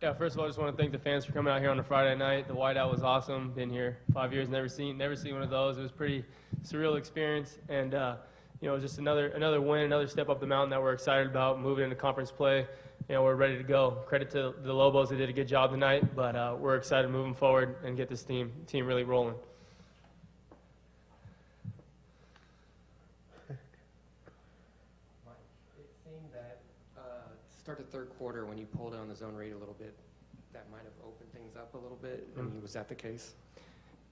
Yeah, first of all, I just want to thank the fans for coming out here on a Friday night. The whiteout was awesome. Been here 5 years, never seen one of those. It was pretty surreal experience, and just another win, another step up the mountain that we're excited about. Moving into conference play, we're ready to go. Credit to the Lobos; they did a good job tonight, but we're excited moving forward and get this team really rolling. It seemed that start the third quarter when you pulled down the zone rate a little bit, that might have opened things up a little bit. I mean, was that the case?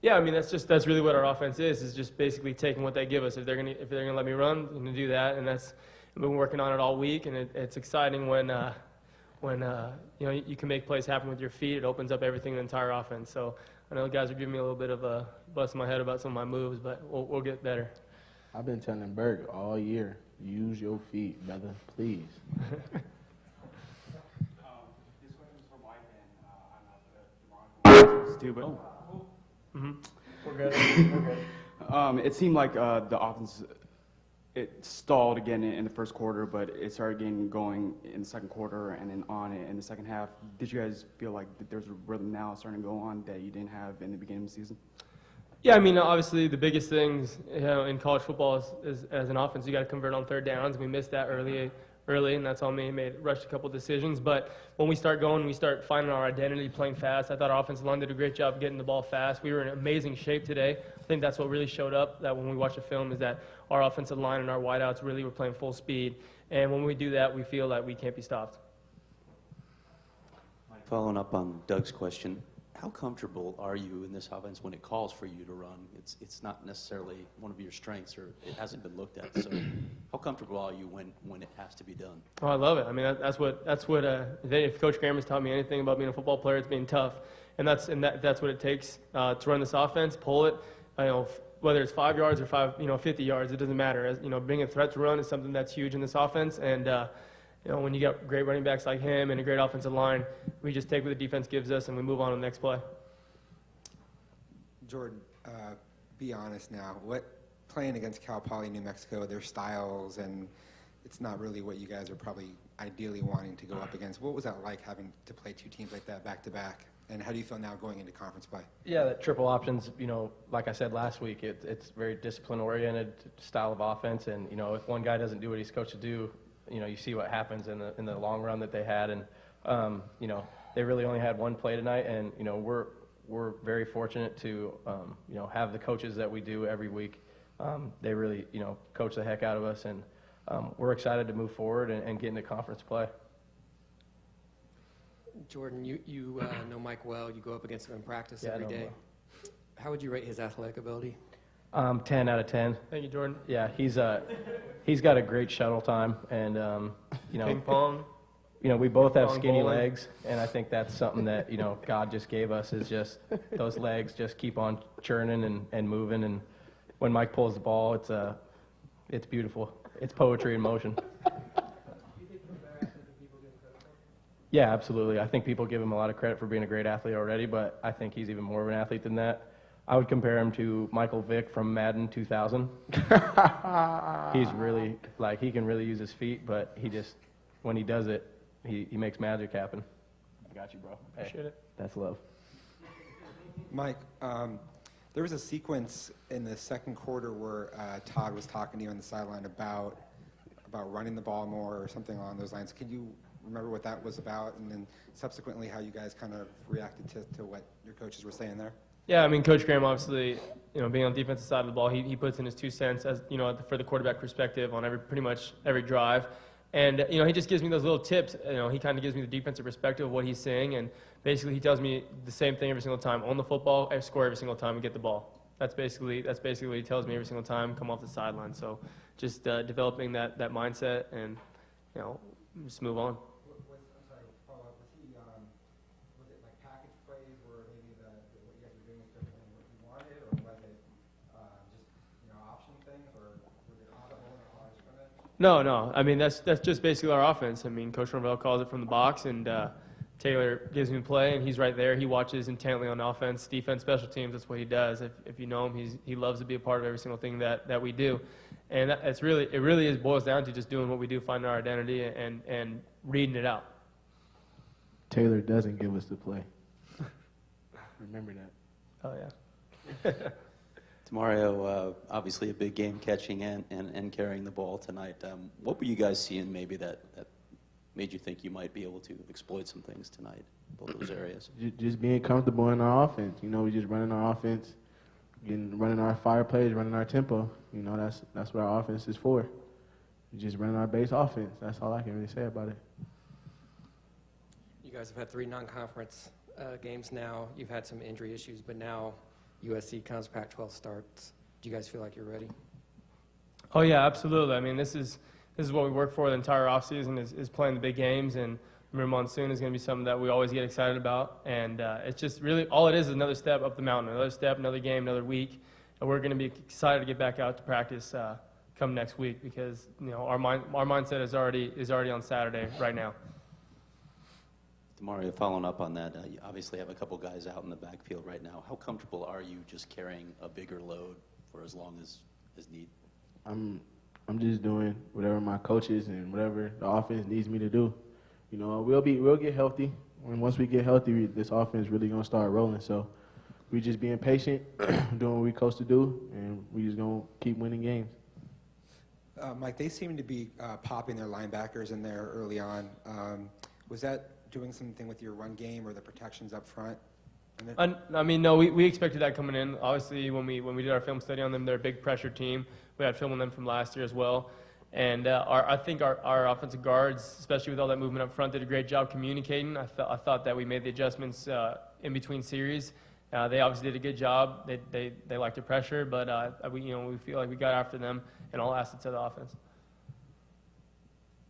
Yeah, I mean that's really what our offense is just basically taking what they give us. If they're gonna let me run, I'm gonna do that, and that's we've been working on it all week, and it's exciting when you can make plays happen with your feet. It opens up everything in the entire offense. So I know the guys are giving me a little bit of a bust in my head about some of my moves, but we'll get better. I've been telling Berg all year, use your feet, brother, please. This question is for Mike, and I'm not the stupid. We're good. It seemed like the offense it stalled again in the first quarter, but it started getting going in the second quarter and then on in the second half. Did you guys feel like there's a rhythm now starting to go on that you didn't have in the beginning of the season? Yeah, I mean, obviously the biggest things in college football is as an offense, you got to convert on third downs. We missed that early, and that's on me. Rushed a couple decisions, but when we start going, we start finding our identity, playing fast. I thought our offensive line did a great job getting the ball fast. We were in amazing shape today. I think that's what really showed up. That when we watch the film, is that our offensive line and our wideouts really were playing full speed. And when we do that, we feel like we can't be stopped. Following up on Doug's question, how comfortable are you in this offense when it calls for you to run? It's not necessarily one of your strengths, or it hasn't been looked at. So, how comfortable are you when it has to be done? Oh, I love it. I mean, that's what. If Coach Graham has taught me anything about being a football player, it's being tough, and that's what it takes to run this offense. Pull it, whether it's 5 yards or 50 yards, it doesn't matter. Being a threat to run is something that's huge in this offense, and when you got great running backs like him and a great offensive line, we just take what the defense gives us and we move on to the next play. Jordan, be honest now. Playing against Cal Poly, New Mexico, their styles, and it's not really what you guys are probably ideally wanting to go up against. What was that like having to play two teams like that back to back? And how do you feel now going into conference play? Yeah, that triple options, like I said last week, it's very discipline-oriented style of offense. And, if one guy doesn't do what he's coached to do, you see what happens in the long run that they had. And, they really only had one play tonight. And, we're very fortunate to, have the coaches that we do every week. They really, coach the heck out of us. And we're excited to move forward and get into conference play. Jordan, you know Mike well. You go up against him in practice Yeah, every I know day. him How would you rate his athletic ability? 10 out of 10. Thank you, Jordan. Yeah, he's got a great shuttle time, and Ping pong. We both have Pong skinny bowling. legs, and I think that's something that God just gave us is just those legs just keep on churning and moving. And when Mike pulls the ball, it's beautiful. It's poetry in motion. Yeah, absolutely. I think people give him a lot of credit for being a great athlete already, but I think he's even more of an athlete than that. I would compare him to Michael Vick from Madden 2000. He's really, he can really use his feet, but when he does it, he makes magic happen. I got you, bro. Hey, Appreciate it. that's love. Mike, there was a sequence in the second quarter where Todd was talking to you on the sideline about running the ball more or something along those lines. Can you remember what that was about, and then subsequently how you guys kind of reacted to what your coaches were saying there? Yeah, I mean, Coach Graham, obviously, being on the defensive side of the ball, he puts in his 2 cents as for the quarterback perspective on pretty much every drive, and he just gives me those little tips. He kind of gives me the defensive perspective of what he's seeing, and basically he tells me the same thing every single time: own the football, I score every single time, and get the ball. That's basically what he tells me every single time. Come off the sideline. So just developing that mindset, and just move on. No. I mean, that's just basically our offense. I mean, Coach Norvell calls it from the box, and Taylor gives me a play, and he's right there. He watches intently on offense, defense, special teams. That's what he does. If you know him, he loves to be a part of every single thing that we do. And it really boils down to just doing what we do, finding our identity, and reading it out. Taylor doesn't give us the play. Remember that. Oh yeah. Demario, obviously a big game catching and carrying the ball tonight. What were you guys seeing maybe that made you think you might be able to exploit some things tonight, both those areas? Just being comfortable in our offense. You know, we just running our offense, running our fire plays, running our tempo. You know, that's what our offense is for. We just running our base offense. That's all I can really say about it. You guys have had 3 non-conference games now. You've had some injury issues, but now USC comes, Pac-12 starts. Do you guys feel like you're ready? Oh yeah, absolutely. I mean, this is what we work for the entire offseason is playing the big games, and remember Monsoon is going to be something that we always get excited about, and it's just really all it is another step up the mountain, another step, another game, another week, and we're going to be excited to get back out to practice come next week because you know our mindset is already on Saturday right now. Demario, following up on that, you obviously have a couple guys out in the backfield right now. How comfortable are you just carrying a bigger load for as long as need? I'm just doing whatever my coaches and whatever the offense needs me to do. You know, we'll get healthy. And once we get healthy, this offense really gonna start rolling. So we just being patient, doing what we supposed to do, and we just gonna keep winning games. Mike, they seem to be popping their linebackers in there early on. Was that doing something with your run game or the protections up front? I mean, no, we expected that coming in. Obviously, when we did our film study on them, they're a big pressure team. We had film on them from last year as well. And I think our offensive guards, especially with all that movement up front, did a great job communicating. I thought that we made the adjustments in between series. They obviously did a good job. They like to pressure, but we feel like we got after them in all assets of the offense.